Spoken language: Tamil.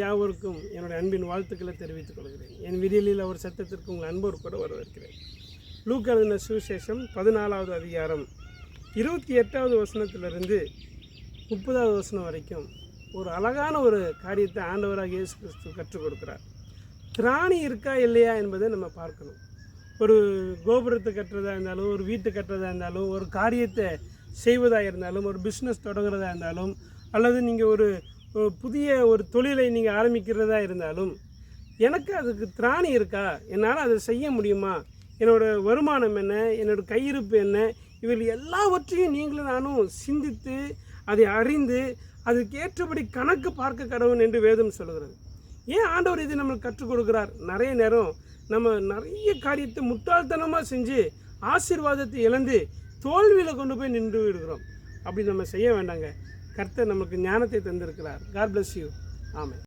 யாவருக்கும் என்னுடைய அன்பின் வாழ்த்துக்களை தெரிவித்துக் கொள்கிறேன். என் விடியலில் அவர் சத்தத்திற்கு உங்கள் அன்போடு கூட வரவேற்கிறேன். லூக்கா எழுதின சுவிசேஷம் 14வது அதிகாரம் 28வது வசனத்திலிருந்து 30வது வசனம் வரைக்கும் ஒரு அழகான ஒரு காரியத்தை ஆண்டவராக இயேசு கிறிஸ்து கற்றுக் கொடுக்கிறார். திராணி இருக்கா இல்லையா என்பதை நம்ம பார்க்கணும். ஒரு கோபுரத்தை கட்டுறதா இருந்தாலும், ஒரு வீட்டை கட்டுறதா இருந்தாலும், ஒரு காரியத்தை செய்வதாக இருந்தாலும், ஒரு பிஸ்னஸ் தொடங்குறதா இருந்தாலும், அல்லது நீங்கள் ஒரு புதிய ஒரு தொழிலை நீங்கள் ஆரம்பிக்கிறதா இருந்தாலும், எனக்கு அதுக்கு திராணி இருக்கா, என்னால் அதை செய்ய முடியுமா, என்னோடய வருமானம் என்ன, என்னோடய கையிருப்பு என்ன, இவர்கள் எல்லாவற்றையும் நீங்களும் நானும் சிந்தித்து அதை அறிந்து அதுக்கேற்றபடி கணக்கு பார்க்க கடவுள் என்று வேதம் சொல்கிறது. ஏன் ஆண்டவர் இது நம்மளுக்கு கற்றுக் கொடுக்குறார்? நிறைய நேரம் நம்ம நிறைய காரியத்தை முட்டாள்தனமாக செஞ்சு ஆசீர்வாதத்தை இழந்து தோல்வியில் கொண்டு போய் நின்று விடுகிறோம். அப்படி நம்ம செய்ய வேண்டாங்க. கர்த்தர் நமக்கு ஞானத்தை தந்திருக்கிறார். God bless you. ஆமென்.